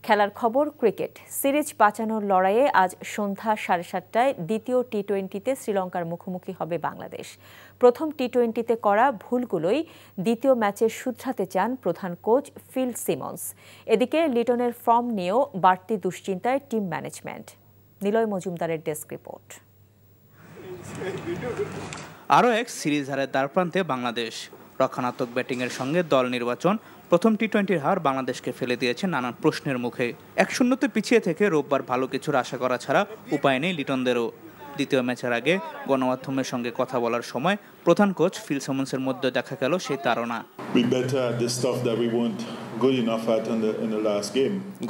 খেলার খবর cricket series বাঁচানোর লড়াইয়ে আজ সন্ধ্যা 7:30টায় দ্বিতীয় টি-20তে শ্রীলঙ্কার মুখোমুখি হবে বাংলাদেশ। প্রথম টি-20তে করা ভুলগুলোই দ্বিতীয় ম্যাচে শুধরাতে চান প্রধান কোচ ফিল সিমন্স। এদিকে লিটনের ফর্ম নিয়েও বাড়তি দুশ্চিন্তায় টিম ম্যানেজমেন্ট। নিলয় মজুমদারের ডেস্ক রিপোর্ট। আরও এক সিরিজ হারের দ্বারপ্রান্তে বাংলাদেশ। রক্ষণাত্মক ব্যাটিংয়ের সঙ্গে দল নির্বাচন প্রথম টি-20র হার বাংলাদেশকে ফেলে দিয়েছে নানান প্রশ্নের মুখে। 1-0 পিছিয়ে থেকে রোববার ভালো কিছুর আশা করা ছাড়া উপায় নেই লিটনদেরও। দ্বিতীয় ম্যাচের আগে গণমাধ্যমের সঙ্গে কথা বলার সময় প্রধান কোচ ফিল সিমন্সের মধ্যে দেখা গেল সেই তাড়না।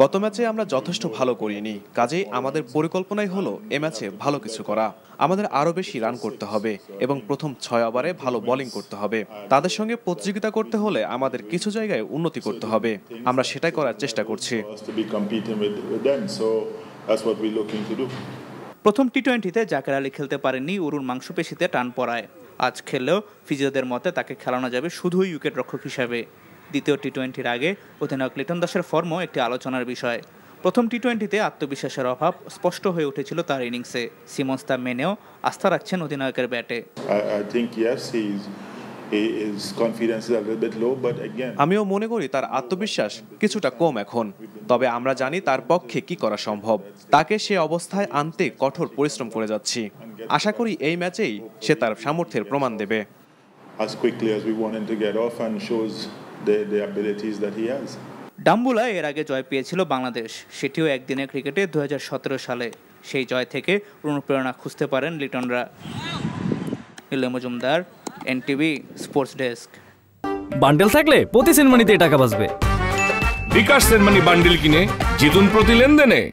গত ম্যাচে আমরা যথেষ্ট ভালো করিনি, কাজেই আমাদের পরিকল্পনাই হলো এ ম্যাচে ভালো কিছু করা। আমাদের আরো বেশি রান করতে হবে এবং প্রথম 6 ওভারে ভালো বোলিং করতে হবে। তাদের সঙ্গে প্রতিযোগিতা করতে হলে আমাদের কিছু জায়গায় উন্নতি করতে হবে, আমরা সেটাই করার চেষ্টা করছি। প্রথম টি-20তে জাকের আলী খেলতে পারেননি উরুর মাংসপেশিতে টান পড়ায়। আজ খেললেও ফিজিওদের মতে তাকে খেলানো যাবে শুধুই উইকেট রক্ষক হিসাবে। দ্বিতীয় টি-20র আগে অধিনায়ক লিটন দাসের ফর্মও একটি আলোচনার বিষয়। প্রথম টি-20তে আত্মবিশ্বাসের অভাব স্পষ্ট হয়ে উঠেছিল তার ইনিংসে। সিমন্স তা মেনেও আস্থা রাখছেন অধিনায়কের ব্যাটে। আমিও মনে করি তার আত্মবিশ্বাস কিছুটা কম এখন, তবে আমরা জানি তার পক্ষে কি করা সম্ভব। তাকে সে অবস্থায় আনতে কঠোর পরিশ্রম করে যাচ্ছি। আশা করি এই ম্যাচেই সে তার সামর্থ্যের প্রমাণ দেবে। ডাম্বুলা এর আগে জয় পেয়েছিল বাংলাদেশ, সেটিও একদিনের ক্রিকেটে 2017 সালে। সেই জয় থেকে অনুপ্রেরণা খুঁজতে পারেন লিটনরা। Niloy Majumdar, NTV sports desk. বান্ডেল থাকলে প্রতি সেনমানিতে টাকা বাঁচবে। বিকাশ সেনমানি বান্ডেল কিনে জিতুন প্রতি লেনদেনে।